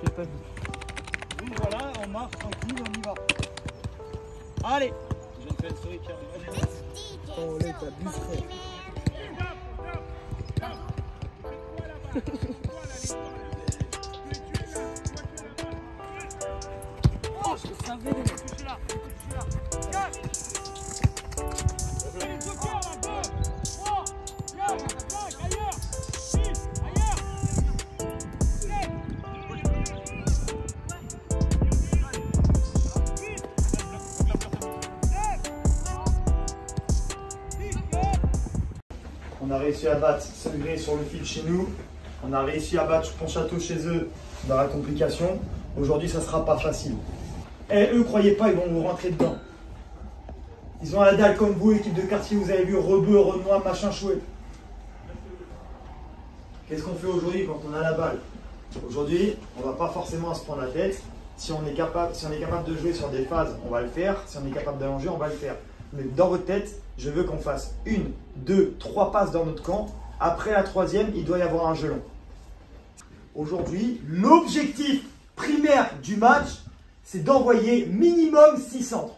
j'ai pas vu. Voilà, on marche tranquille, on y va. Allez. Je ne fais une souris qui arrive. Oh là, t'abuserais. Oh, je savais. On a réussi à battre Segré sur le fil chez nous. On a réussi à battre Pontchâteau chez eux dans la complication. Aujourd'hui, ça ne sera pas facile. Et eux, croyez pas, ils vont vous rentrer dedans. Ils ont la dalle comme vous, équipe de quartier, vous avez vu, Rebeu, Renoir, machin chouette. Qu'est-ce qu'on fait aujourd'hui quand on a la balle? Aujourd'hui, on ne va pas forcément se prendre la tête. Si on est capable de jouer sur des phases, on va le faire. Si on est capable d'allonger, on va le faire. Mais dans votre tête, je veux qu'on fasse 1, 2, 3 passes dans notre camp. Après la troisième, il doit y avoir un gelon. Aujourd'hui, l'objectif primaire du match, c'est d'envoyer minimum 6 centres.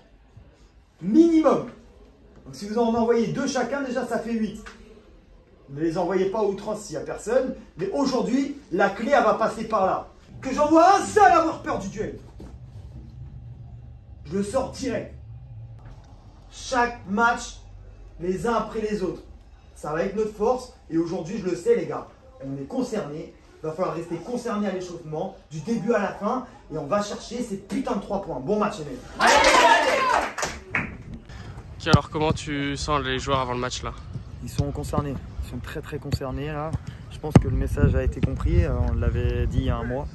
Minimum. Donc si vous en envoyez 2 chacun, déjà ça fait 8. Ne les envoyez pas à outrance s'il n'y a personne. Mais aujourd'hui, la clé, elle va passer par là. Que j'envoie un seul avoir peur du duel. Je le sors direct. Chaque match, les uns après les autres. Ça va être notre force. Et aujourd'hui, je le sais, les gars, on est concernés. Il va falloir rester concerné à l'échauffement, du début à la fin. Et on va chercher ces putains de 3 points. Bon match, les mecs. Ok, alors comment tu sens les joueurs avant le match là? Ils sont concernés. Ils sont très très concernés là. Je pense que le message a été compris. On l'avait dit il y a un mois.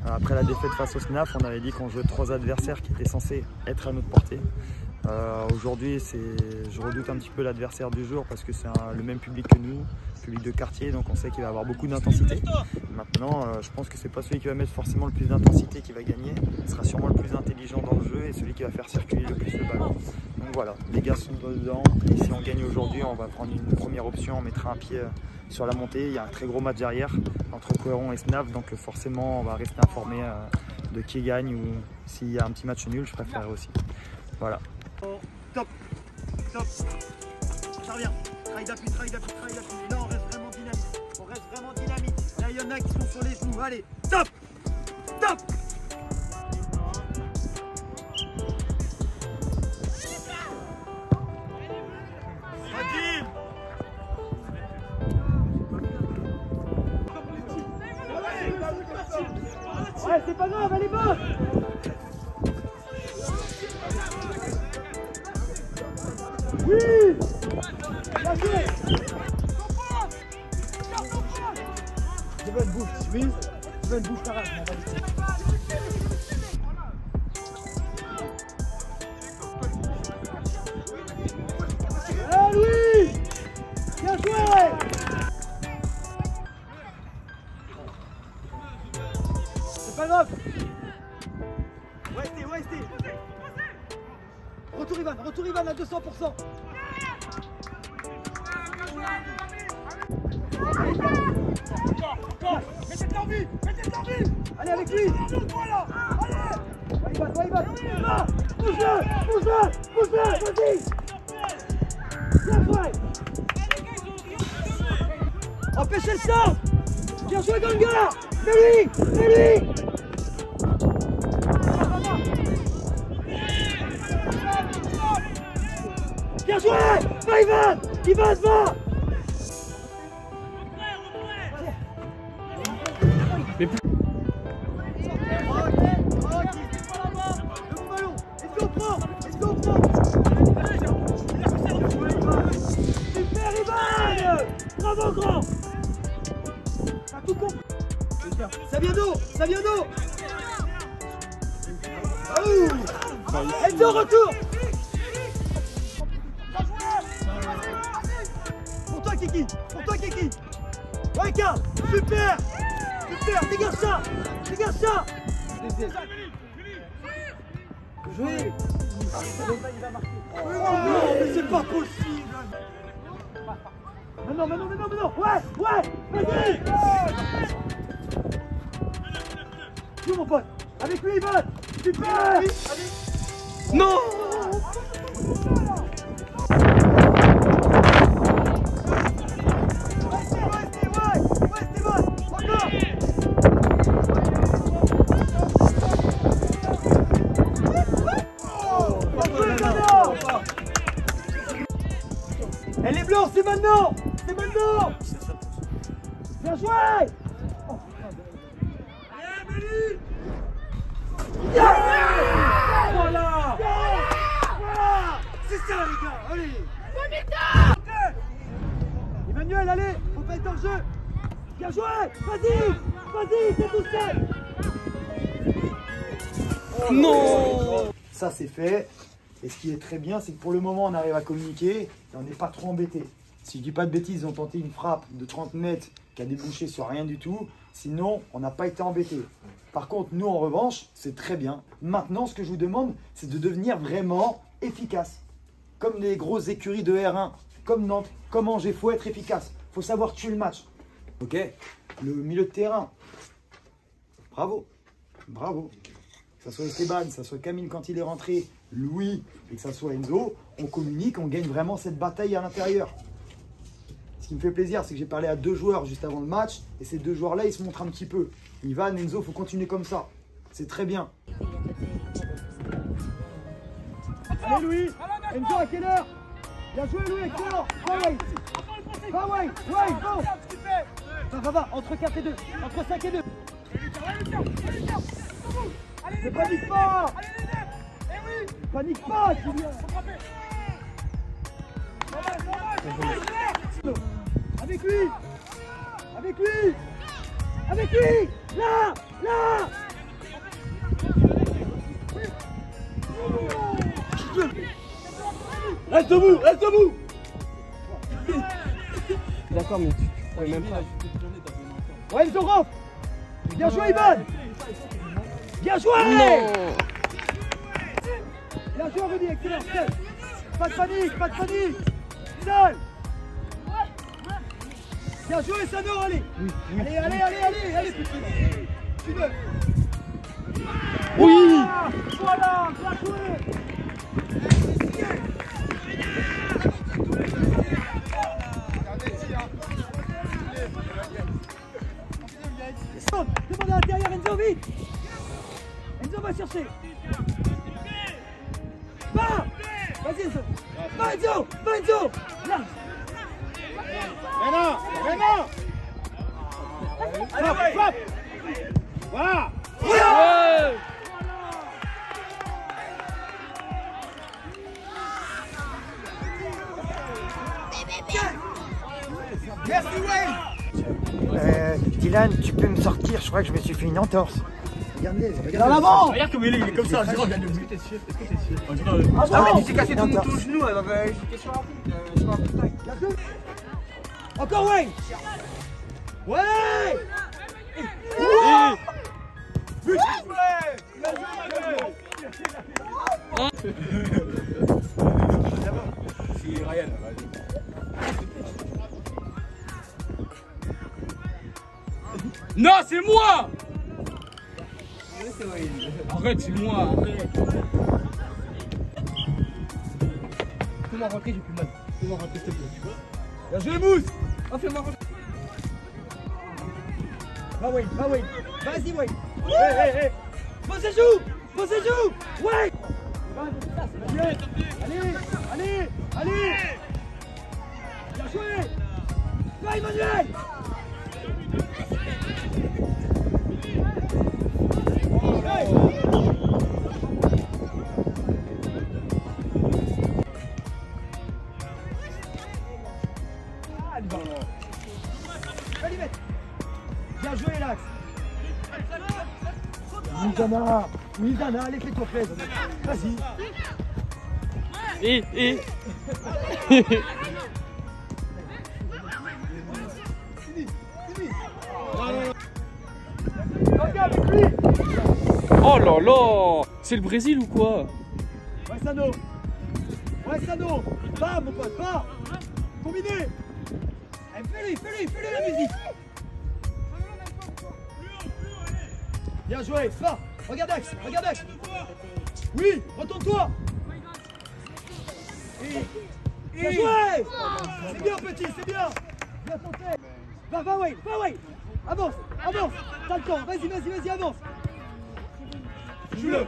Après la défaite face au SNAF, on avait dit qu'on jouait 3 adversaires qui étaient censés être à notre portée. Aujourd'hui, je redoute un petit peu l'adversaire du jour parce que c'est le même public que nous, public de quartier, donc on sait qu'il va avoir beaucoup d'intensité. Maintenant, je pense que c'est pas celui qui va mettre forcément le plus d'intensité qui va gagner, ce sera sûrement le plus intelligent dans le jeu et celui qui va faire circuler le plus le ballon. Donc voilà, les gars sont dedans et si on gagne aujourd'hui, on va prendre une première option, on mettra un pied sur la montée. Il y a un très gros match derrière entre Coëron et SNAF, donc forcément on va rester informé de qui gagne ou s'il y a un petit match nul, je préférerais aussi. Voilà. Top, top. Ça revient. Travail d'appui, travail d'appui, travail d'appui. Là, on reste vraiment dynamique. On reste vraiment dynamique. Là, il y en a qui sont sur les genoux. Allez, top, top. Ouais, c'est pas grave, elle est bonne. Oui! Bien joué! Je veux une bouche, oui? Je veux une bouche carrée, on va laisser. Eh Louis! Bien joué! C'est pas grave! Restez! Retour Ivan à 200%. Encore. Mettez de l'envie. Allez avec lui. Allez. Va Ivan. Pousse-le, vas-y. Bien joué. Empêchez le centre. Bien joué Ganga. Fais-lui. Bien joué! Va Ivan! Ivan, va! Mais plus... Super Ivan! Bravo grand! T'as tout compris! Ça vient d'eau! Enzo, retour! Pour toi Kiki! Ouais Karl! Super! Dégage ça! Jouez! Oh non, mais c'est pas possible! Maintenant! Ouais! Vas-y! Joue mon pote. Avec lui, Ivan. Super. Non! Elle est blanche, c'est maintenant. C'est maintenant. Bien joué. Voilà. C'est ça les gars, allez. Emmanuel, allez, faut pas être en jeu. Bien joué. Vas-y, c'est tout seul. Non! Ça c'est fait. Et ce qui est très bien, c'est que pour le moment on arrive à communiquer et on n'est pas trop embêté. Si je dis pas de bêtises, ils ont tenté une frappe de 30 mètres qui a débouché sur rien du tout. Sinon, on n'a pas été embêté. Par contre, nous en revanche, c'est très bien. Maintenant, ce que je vous demande, c'est de devenir vraiment efficace. Comme les grosses écuries de R1, comme Nantes, comme Angers, il faut être efficace. Il faut savoir tuer le match. Ok? Le milieu de terrain. Bravo. Bravo. Que ce soit Esteban, que ce soit Camille quand il est rentré, Louis et que ce soit Enzo, on communique, on gagne vraiment cette bataille à l'intérieur. Ce qui me fait plaisir, c'est que j'ai parlé à 2 joueurs juste avant le match et ces 2 joueurs-là, ils se montrent un petit peu. Ivan, Enzo, il faut continuer comme ça. C'est très bien. Allez Louis. Enzo à quelle heure? Bien joué Louis, excellent. Va Wayne, go. Va, entre 4 et 2, entre 5 et 2. Ne panique pas. Panique pas, Julien. Avec lui. Là. Reste debout. D'accord, mais tu pourrais même pas. Ouais, Enzo rentre. Bien joué, Ivan. Bien joué. Non! Bien joué, Rudy, excellent. Pas de panique. Seul. Bien joué, Sano, allez. Allez, petit. Tu veux. Oui! Voilà, bien joué. Demande à l'intérieur, Enzo, vite. Enzo va chercher. Va. Vas-y, Enzo. Va, Enzo. Là. Maintenant. Frappe. Voilà. Ouais! Merci, Wayne. Dylan, tu peux me sortir, je crois que je me suis fait une entorse. Regardez. En avant. Regarde comme il est comme ça, je regarde le but. Est-ce que t'es sûr? Ah mais tu t'es cassé ton genou, elle va j'étais sur un putain. Encore Wayne. Ouais. But. C'est Ryan, vas-y. Non, c'est moi! Arrête, c'est moi, arrête. Fais-moi rentrer, j'ai plus mal. Fais-moi rentrer, s'il te plaît. Bien joué, Mousse. Oh, fais-moi rentrer. Va Wayne. Vas-y Wayne. Hey. Pose les joues. Ouais. Allez. Bien joué. Va Emmanuel. Bien joué, Lax. Mizana, allez, fais-toi plaisir. Vas-y. Regarde avec lui. Oh là là! C'est le Brésil ou quoi? Ouais, Sano. Va, mon pote, va. Combiné. Fais-lui la musique. Bien joué, fort. Regarde Axe, regarde Axe. Oui, retourne-toi. Bien joué. C'est bien petit, c'est bien. Bien tenté. Va Wayne, va Wayne. Avance, avance. T'as le temps, vas-y, avance. Joue-le.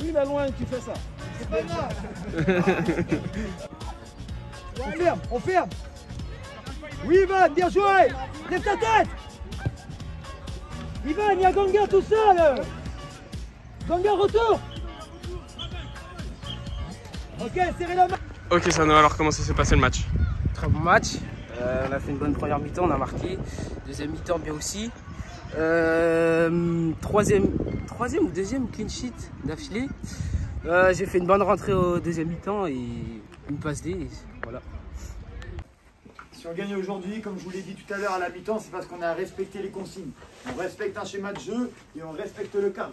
Oui, mais loin, tu fais ça. C'est pas grave. On ferme. Oui, Ivan, bien joué. Lève ta tête. Ivan, il y a Ganga tout seul. Ganga, retour. Ok, serrez la main. Ok Sano, alors comment ça s'est passé le match? Très bon match. On a fait une bonne première mi-temps, on a marqué. Deuxième mi-temps bien aussi. Troisième ou deuxième clean sheet d'affilée. J'ai fait une bonne rentrée au deuxième mi-temps et une passe D. Et voilà. Si on gagne aujourd'hui, comme je vous l'ai dit tout à l'heure à la mi-temps, c'est parce qu'on a respecté les consignes. On respecte un schéma de jeu et on respecte le cadre.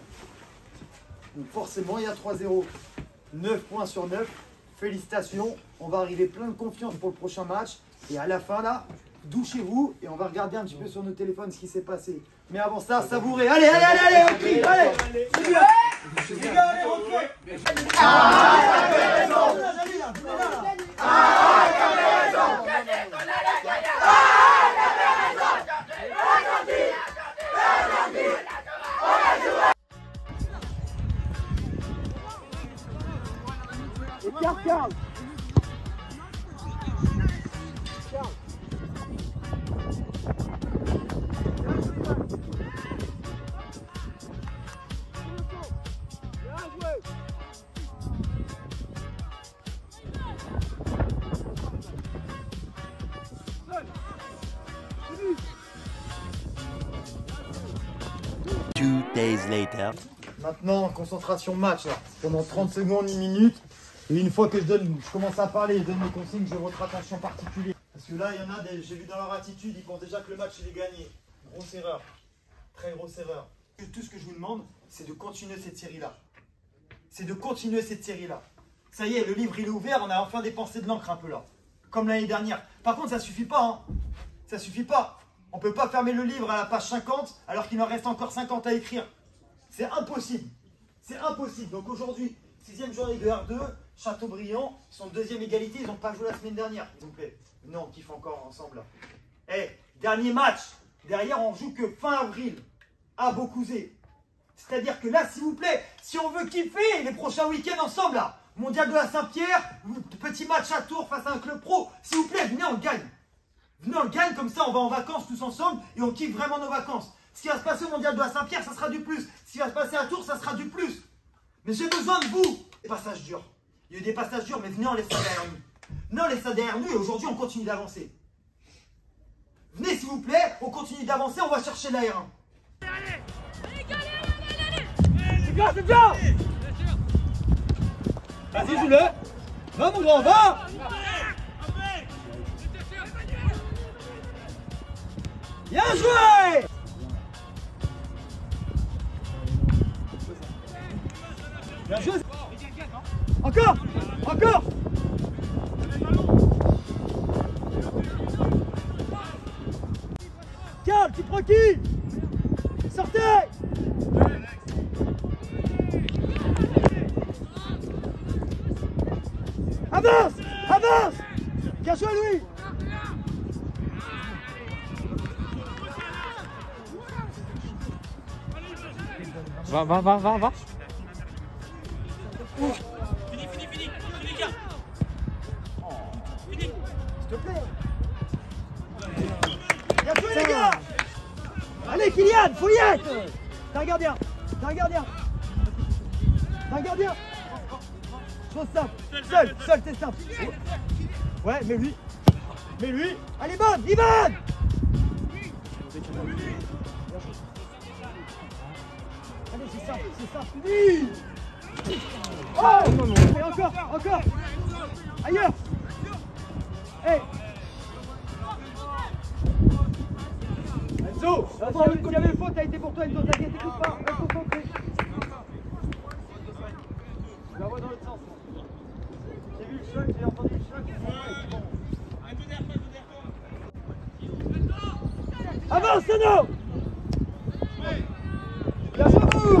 Donc forcément, il y a 3-0. 9 points sur 9. Félicitations. On va arriver plein de confiance pour le prochain match. Et à la fin, là, douchez-vous et on va regarder un petit peu sur nos téléphones ce qui s'est passé. Mais avant ça, savourez. Allez, on crie, allez. C'est bien. C'est bien, allez, on crie. Carl. Two days later. Maintenant, concentration match là. Pendant 30 secondes, 1 minute. Et une fois que je commence à parler et je donne mes consignes, je veux votre attention particulière. Parce que là, il y en a, j'ai vu dans leur attitude, ils pensent déjà que le match il est gagné. Grosse erreur. Très grosse erreur. Tout ce que je vous demande, c'est de continuer cette série-là. C'est de continuer cette série-là. Ça y est, le livre il est ouvert, on a enfin dépensé de l'encre un peu là. Comme l'année dernière. Par contre, ça suffit pas, hein. Ça suffit pas. On peut pas fermer le livre à la page 50 alors qu'il en reste encore 50 à écrire. C'est impossible. C'est impossible. Donc aujourd'hui, 6e journée de R2, Châteaubriand, ils sont deuxième égalité, ils n'ont pas joué la semaine dernière, s'il vous plaît. Non, on kiffe encore ensemble là. Eh, dernier match. Derrière, on joue que fin avril à Beaucouzé. C'est-à-dire que là, s'il vous plaît, si on veut kiffer les prochains week-ends ensemble là, Mondial de la Saint-Pierre, petit match à Tours face à un club pro, s'il vous plaît, venez, on gagne. Venez, on gagne, comme ça on va en vacances tous ensemble et on kiffe vraiment nos vacances. Ce qui va se passer au Mondial de la Saint-Pierre, ça sera du plus. Ce qui va se passer à Tours, ça sera du plus. Mais j'ai besoin de vous. Des passages durs. Il y a eu des passages durs, mais venez, on laisse ça derrière nous. Venez, on laisse ça derrière nous et aujourd'hui, on continue d'avancer. Venez, s'il vous plaît, on continue d'avancer, on va chercher la R1. C'est bien, c'est bien. Vas-y, joue-le. Va, mon grand, va. Bien joué. Bien joué. Encore. Encore. Carl, tu prends qui? Sortez. Avance. Avance. Bien joué, Louis. Va. S'il te plaît. Bien joué, les gars. Allez, Kylian, faut y être. T'as un gardien. T'as un gardien. T'as un gardien. Chose simple. Seul, t'es simple. Ouais, mais lui. Allez, bonne, Ivan. Allez, c'est simple. Oui. Oh non. Et encore. Ailleurs. Hey. Enzo, s'il y avait faute, ça a été pour toi, Enzo, t'inquiète, écoute pas, reste concentré. Je la vois dans l'autre sens. J'ai vu le choc, j'ai entendu le choc. Avance, Sono. Bien joué, vous.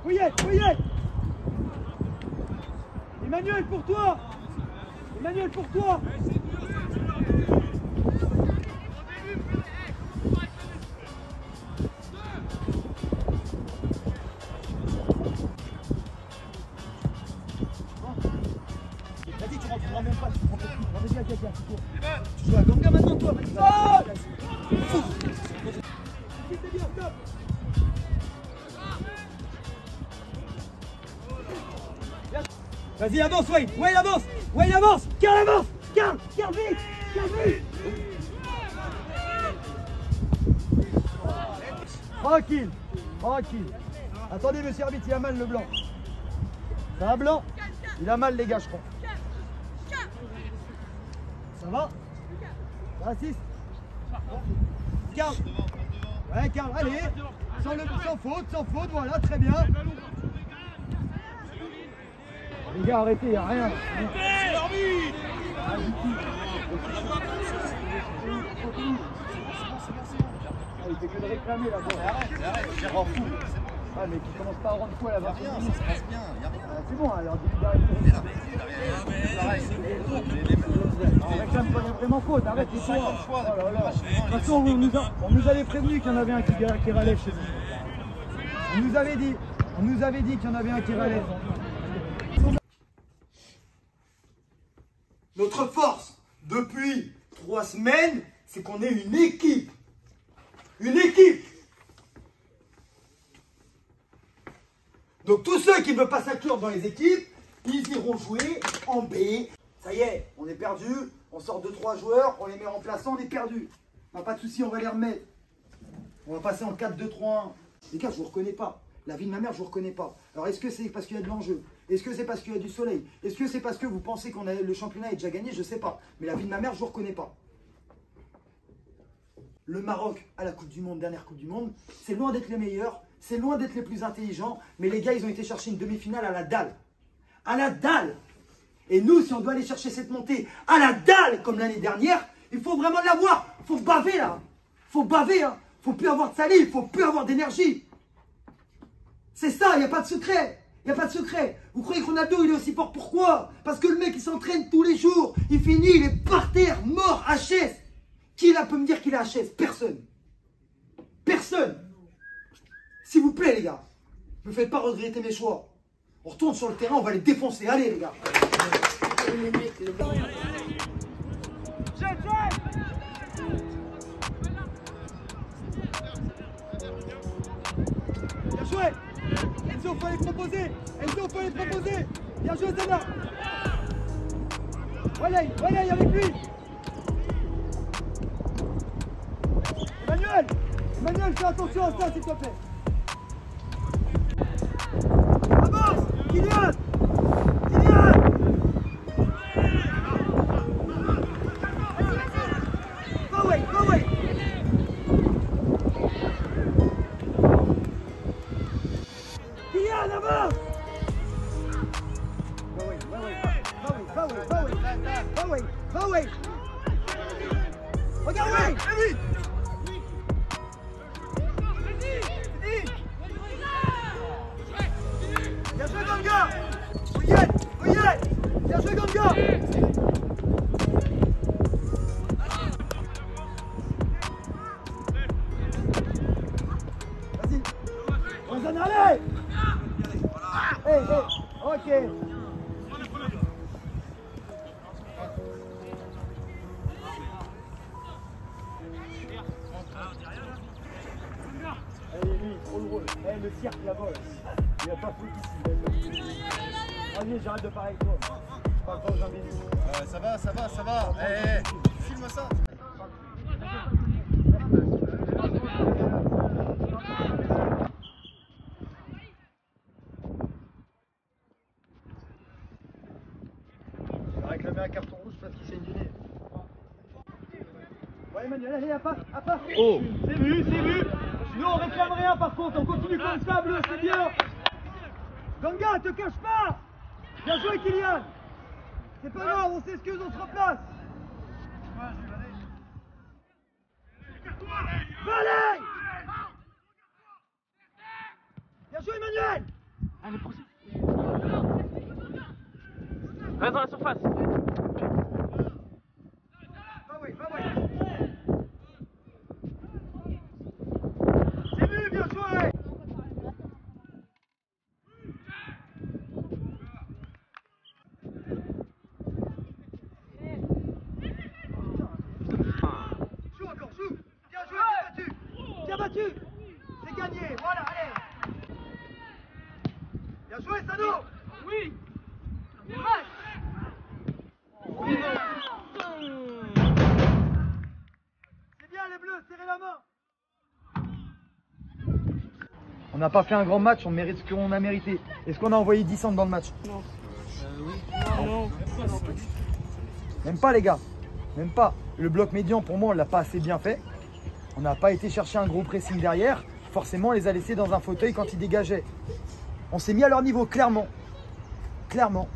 Fouillette, Fouillette. Emmanuel, pour toi. Emmanuel, pour toi. Vas-y, tu rentreras même pas, tu prends pas de coup. Vas-y, tu joues à Ganga maintenant, toi. Vas-y, c'est bien, stop. Vas-y, avance, Wayne. Wayne, avance. Wayne, avance. Karl, avance. Karl, vite. Karl, vite. Tranquille, tranquille. Attendez, monsieur arbitre, il a mal le blanc. Ça va, blanc? Il a mal, les gars, je crois. Ça va? Ça va, 6? Karl. Ouais, Karl, allez. Sans faute, voilà, très bien. Les gars, arrêtez, il n'y a rien. Il fait que de réclamer là. Arrête, j'ai rend fou. Ah, mais qui commence pas à rendre fou à la 20. Ça se passe bien, il n'y a rien. C'est bon, alors dis-lui d'arrêter. On réclame pas vraiment faute, arrête, il faut. De toute façon, on nous avait prévenu qu'il y en avait un qui râlait chez nous. On nous avait dit qu'il y en avait un qui râlait. Notre force, depuis 3 semaines, c'est qu'on est une équipe. Une équipe. Donc tous ceux qui ne veulent pas s'inclure dans les équipes, ils iront jouer en B. Ça y est, on est perdu. On sort 2-3 joueurs, on les met remplaçants, on est perdu. Pas de souci, on va les remettre. On va passer en 4-2-3-1. Les gars, je vous reconnais pas. La vie de ma mère, je vous reconnais pas. Alors est-ce que c'est parce qu'il y a de l'enjeu? Est-ce que c'est parce qu'il y a du soleil? Est-ce que c'est parce que vous pensez que le championnat est déjà gagné? Je sais pas. Mais la vie de ma mère, je vous reconnais pas. Le Maroc à la Coupe du Monde, dernière Coupe du Monde, c'est loin d'être les meilleurs, c'est loin d'être les plus intelligents, mais les gars, ils ont été chercher une demi-finale à la dalle. À la dalle. Et nous, si on doit aller chercher cette montée à la dalle, comme l'année dernière, il faut vraiment l'avoir. Il faut baver là. Il faut baver. Hein. Il ne faut plus avoir de salive, il ne faut plus avoir d'énergie. C'est ça, il n'y a pas de secret. Il n'y a pas de secret. Vous croyez que Ronaldo, il est aussi fort? Pourquoi? Parce que le mec, il s'entraîne tous les jours. Il finit, il est par terre, mort, HS. Qui là peut me dire qu'il est HS? Personne. Personne. S'il vous plaît, les gars. Ne me faites pas regretter mes choix. On retourne sur le terrain, on va les défoncer. Allez, les gars. Bien joué. Enzo, faut les proposer. Enzo, faut les proposer. Bien joué, Zana. Walay avec lui. Emmanuel, fais attention à ça, s'il te plaît. Avance, Kylian. Go away. Kylian, avance. Go away. Regarde, Wayne. Bien joué, Ganga. Fouillette. Bien joué, Ganga. Vas-y. Ozan, allez. Hey, ok. Allez, lui, trop le rôle. Le cirque là-bas. Il n'a pas foutu ici. Allez, j'arrête de parler avec toi. Je parle pas aux invités. Ça va. Filme ça. Il va réclamer un carton rouge parce qu'il s'est indiné. Ouais, Emmanuel, allez, à part. Oh. C'est vu. Nous, on réclame rien par contre, on continue comme ça, bleu, c'est bien. Ganga, te cache pas. Bien joué, Kylian. C'est pas grave, on s'excuse, on se replace. Reste dans la surface. C'est vu, bien joué. Joue encore, joue. Bien joué, bien battu. C'est gagné, voilà, allez. Bien joué, Sano. Oui. C'est bien les bleus, serrez la main. On n'a pas fait un grand match, on mérite ce qu'on a mérité. Est-ce qu'on a envoyé 10 centres dans le match? Non. Même pas les gars, même pas. Le bloc médian pour moi on l'a pas assez bien fait. On n'a pas été chercher un gros pressing derrière. Forcément on les a laissés dans un fauteuil quand ils dégageaient. On s'est mis à leur niveau, clairement. Clairement.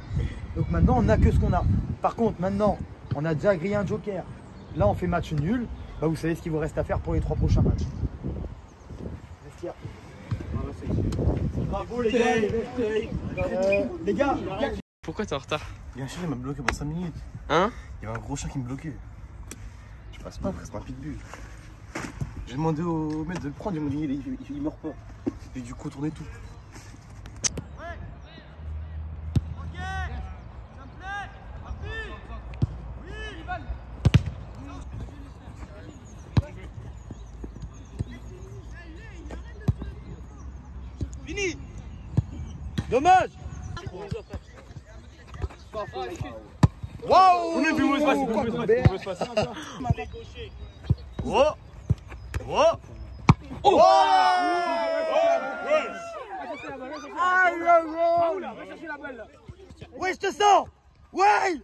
Donc maintenant on n'a que ce qu'on a. Par contre maintenant on a déjà grillé un joker. Là on fait match nul. Bah, vous savez ce qu'il vous reste à faire pour les 3 prochains matchs. Vestiaire. Bravo les gars. Les gars. Pourquoi t'es en retard? Bien sûr, il m'a bloqué pendant 5 minutes. Hein? Il y avait un gros chien qui me bloquait. Je passe pas, c'est un pitbull. J'ai demandé au maître de le prendre, il m'a dit il meurt pas. J'ai dû contourner tout. Fini. Dommage. Waouh. On est plus mauvais passe, Oh. Oh. Oh. Ouais, je te sens. Ouais.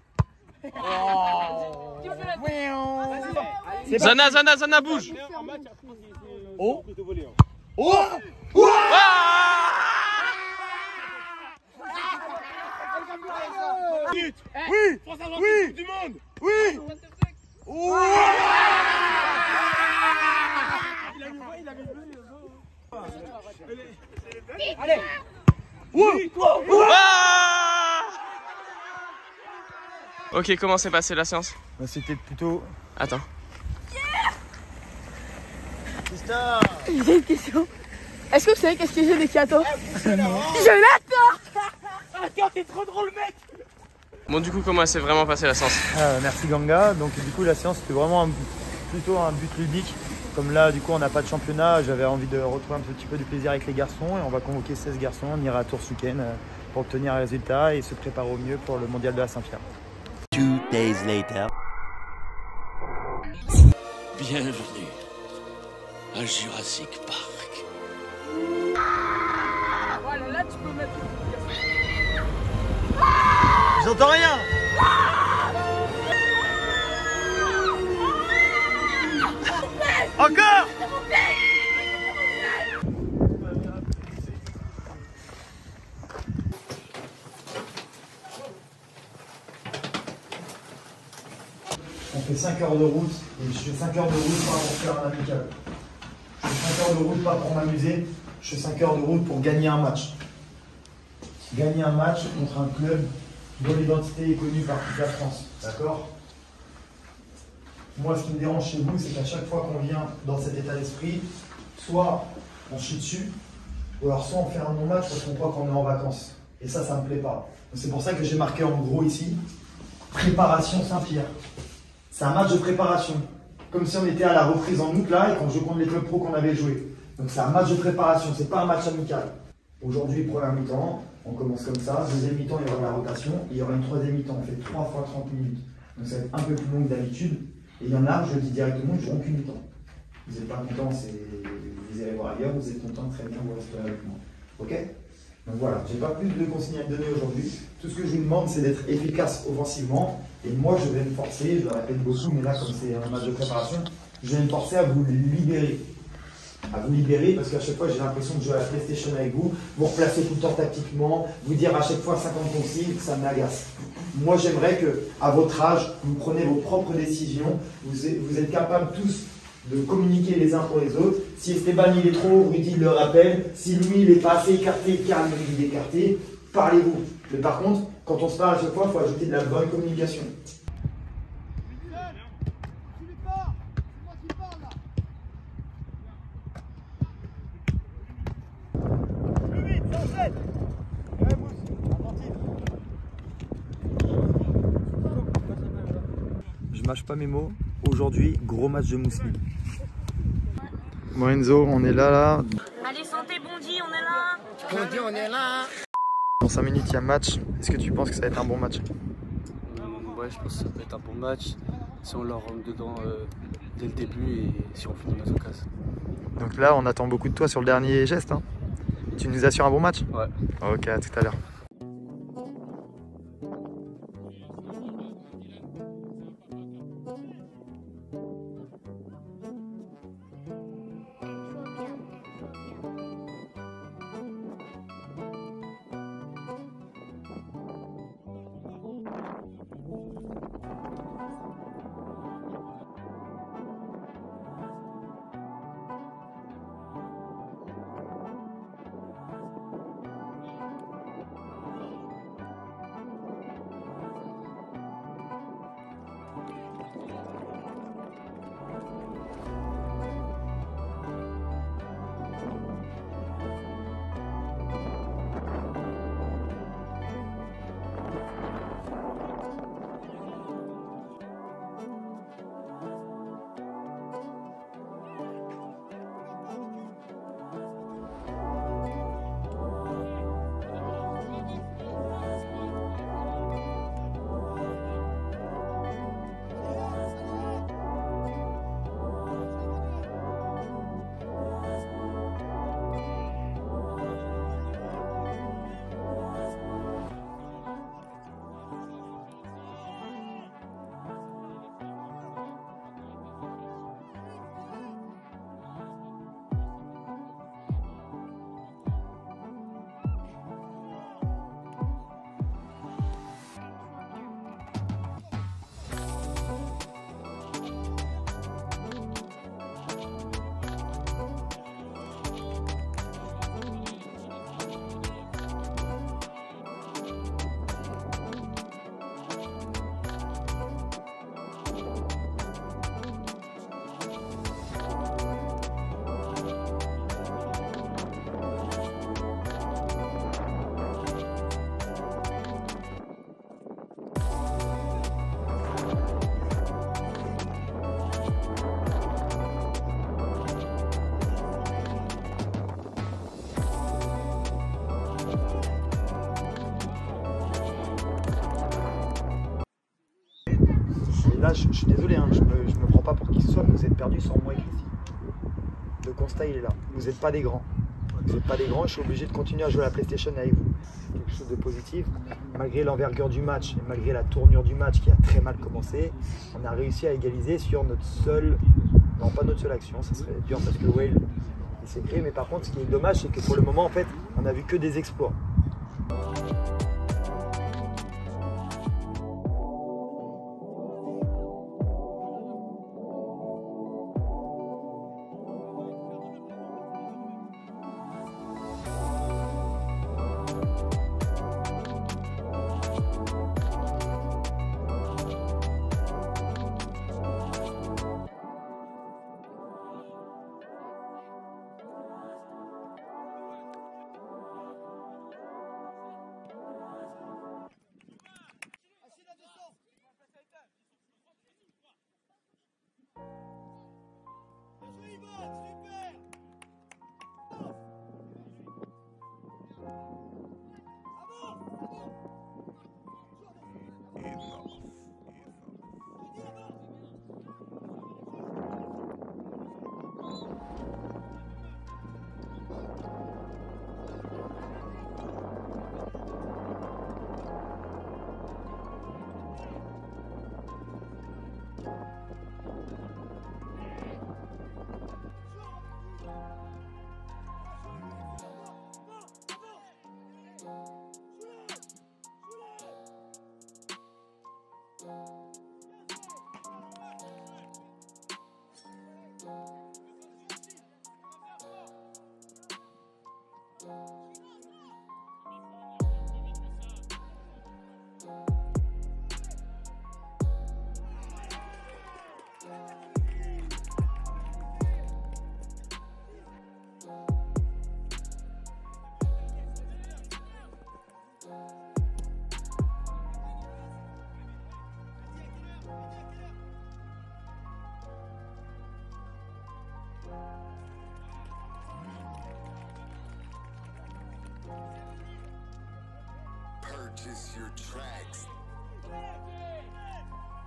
Zana, bouge. Oh. Oh. Oui. Oui. Du monde. Oui. Allez. Oui. Ok, comment s'est passée la séance? C'était plutôt... Attends. J'ai une question. Est-ce que vous savez qu'est-ce que j'ai des cadeaux? Je l'attends. Attends, t'es trop drôle, mec. Bon, du coup, comment s'est vraiment passée la séance? Merci Ganga. Donc du coup la séance c'était vraiment plutôt un but ludique. Comme là du coup on n'a pas de championnat, j'avais envie de retrouver un petit peu du plaisir avec les garçons et on va convoquer 16 garçons, on ira à Tours ce week-end pour obtenir un résultat et se préparer au mieux pour le mondial de la Saint-Pierre. 2 days later. Bienvenue à Jurassic Park. Voilà, là tu peux mettre. J'entends rien. Encore. On fait 5 heures de route et je fais 5 heures de route pas pour faire un amical. Je fais 5 heures de route pas pour m'amuser, je fais 5 heures de route pour gagner un match. Gagner un match contre un club dont l'identité est connue par toute la France. D'accord? Moi, ce qui me dérange chez vous, c'est qu'à chaque fois qu'on vient dans cet état d'esprit, soit on chie dessus, ou alors soit on fait un bon match parce qu'on croit qu'on est en vacances. Et ça me plaît pas. C'est pour ça que j'ai marqué en gros ici, préparation Saint-Pierre. C'est un match de préparation. Comme si on était à la reprise en août là et qu'on joue contre les clubs pro qu'on avait joué. Donc c'est un match de préparation, c'est pas un match amical. Aujourd'hui, première mi-temps, on commence comme ça. Deuxième mi-temps, il y aura la rotation. Et il y aura une troisième mi-temps. On fait 3 fois 30 minutes. Donc ça va être un peu plus long que d'habitude. Et il y en a, je le dis directement, ils ne joueront qu'une mi-temps. Vous n'êtes pas content, vous irez voir ailleurs. Vous êtes content, très bien, vous resterez avec moi. Ok? Donc voilà, je n'ai pas plus de consignes à donner aujourd'hui. Tout ce que je vous demande, c'est d'être efficace offensivement. Et moi, je vais me forcer, je le répète beaucoup, mais là, comme c'est un match de préparation, je vais me forcer à vous libérer. À vous libérer, parce qu'à chaque fois, j'ai l'impression de jouer à la PlayStation avec vous, vous replacer tout le temps tactiquement, vous dire à chaque fois 50 consignes, ça m'agace. Moi, j'aimerais qu'à votre âge, vous preniez vos propres décisions, vous êtes capables tous de communiquer les uns pour les autres. Si Esteban il est trop, Rudy le rappelle. Si Louis il est pas assez écarté, Karl il est écarté. Parlez-vous. Mais par contre, Quand on se parle à chaque fois, il faut ajouter de la bonne communication. Je mâche pas mes mots. Aujourd'hui, gros match de Mousseline. Bon Enzo, on est là. Allez, santé, Bondy, on est là. Bondy, on est là. Dans 5 minutes, il y a match. Est-ce que tu penses que ça va être un bon match? Ouais, je pense que ça peut être un bon match si on leur rentre dedans dès le début et si on finit notre occasion. Donc là, on attend beaucoup de toi sur le dernier geste. Hein. Tu nous assures un bon match? Ouais. Ok, à tout à l'heure. Là, je suis désolé, hein, je me prends pas pour qui que ce soit, mais vous êtes perdu sans moi et Christy. Le constat, il est là. Vous n'êtes pas des grands. Vous n'êtes pas des grands, je suis obligé de continuer à jouer à la PlayStation avec vous. C'est quelque chose de positif. Malgré l'envergure du match et malgré la tournure du match qui a très mal commencé, on a réussi à égaliser sur notre seule... Non, pas notre seule action, ça serait dur parce que Whale, il s'est créé. Mais par contre, ce qui est dommage, c'est que pour le moment, en fait, on a vu que des exploits. Purchase your tracks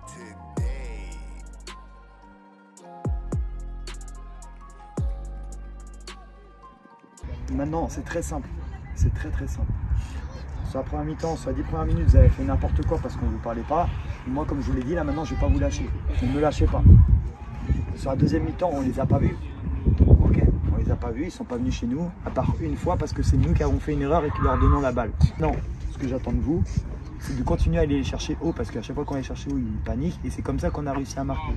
today. Maintenant, c'est très simple. C'est très simple. Sur la première mi-temps, sur les 10 premières minutes, vous avez fait n'importe quoi parce qu'on ne vous parlait pas. Et moi, comme je vous l'ai dit, là maintenant, je ne vais pas vous lâcher. Ne me lâchez pas. Sur la deuxième mi-temps, on ne les a pas vus. Ok, on les a pas vus, ils ne sont pas venus chez nous, à part une fois parce que c'est nous qui avons fait une erreur et qui leur donnons la balle. Non, ce que j'attends de vous, c'est de continuer à aller les chercher haut parce qu'à chaque fois qu'on les cherche haut, ils paniquent et c'est comme ça qu'on a réussi à marquer.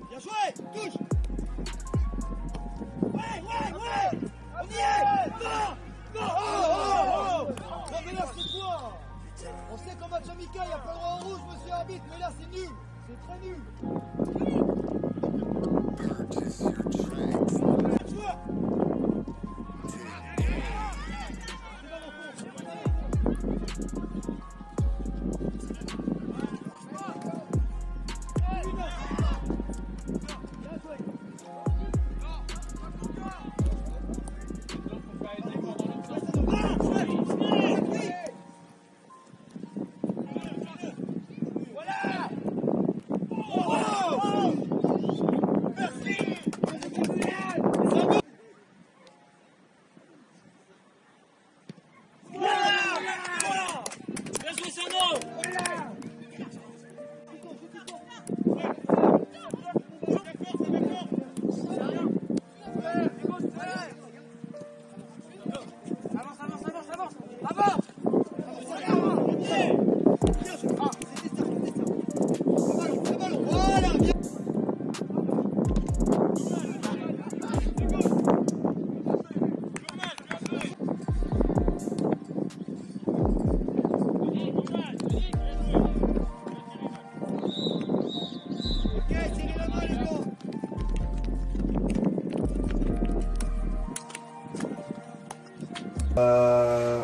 Bien joué, touche. Ouais, on y est. Non, oh. Non mais là c'est quoi? On sait qu'en match amical il n'y a pas le droit au rouge, monsieur arbitre, mais là c'est nul, c'est très nul. Purchase your tracks. Joueur.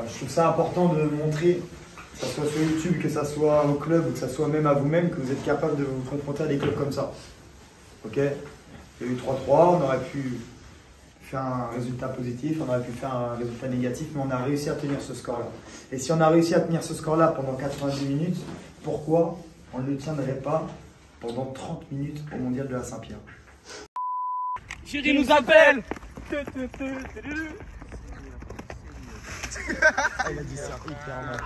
Je trouve ça important de montrer, que ce soit sur YouTube, que ce soit au club ou que ce soit même à vous-même, que vous êtes capable de vous confronter à des clubs comme ça. Ok, il y a eu 3-3, on aurait pu faire un résultat positif, on aurait pu faire un résultat négatif, mais on a réussi à tenir ce score-là. Et si on a réussi à tenir ce score-là pendant 90 minutes, pourquoi on ne le tiendrait pas pendant 30 minutes au Mondial de la Saint-Pierre? Chérie nous appelle. Il a dit ça hyper mal.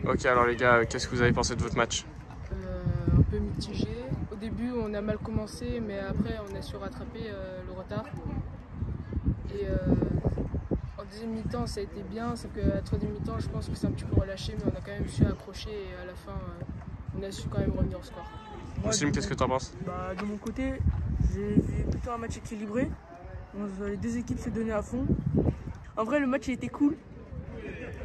Ok, alors les gars, qu'est-ce que vous avez pensé de votre match? Un peu mitigé. Au début, on a mal commencé, mais après, on a su rattraper le retard. Et en deuxième mi-temps, ça a été bien, sauf qu'à la troisième mi-temps, je pense que c'est un petit peu relâché, mais on a quand même su accrocher et à la fin, on a su quand même revenir au score. Muslim, qu'est-ce que tu en penses? De mon côté, j'ai vu plutôt un match équilibré. Les deux équipes se donnaient à fond. En vrai, le match était cool.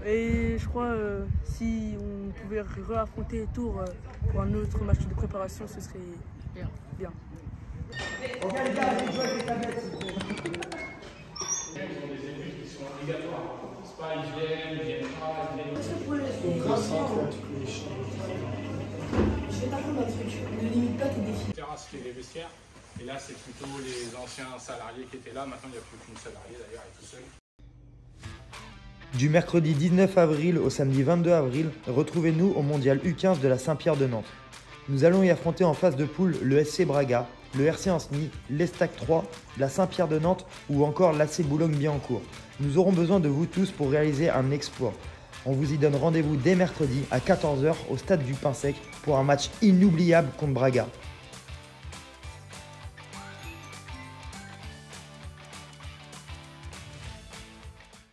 Et je crois si on pouvait réaffronter Tours pour un autre match de préparation, ce serait bien. Ok les gars, allez jouer avec les tablettes. Ils ont des études qui sont obligatoires. C'est pas ils viennent pas, ils viennent. Je vais t'apprendre un truc, ne limite pas tes défis. Terrasse qui est les vestiaires. Et là, c'est plutôt les anciens salariés qui étaient là. Maintenant, il n'y a plus qu'une salariée d'ailleurs, elle est tout seul. Du mercredi 19 avril au samedi 22 avril, retrouvez-nous au mondial U15 de la Saint-Pierre de Nantes. Nous allons y affronter en phase de poule le SC Braga, le RC Ancenis, l'Estac 3, la Saint-Pierre de Nantes ou encore l'AC Boulogne-Billancourt. Nous aurons besoin de vous tous pour réaliser un exploit. On vous y donne rendez-vous dès mercredi à 14 h au stade du Pain Sec pour un match inoubliable contre Braga.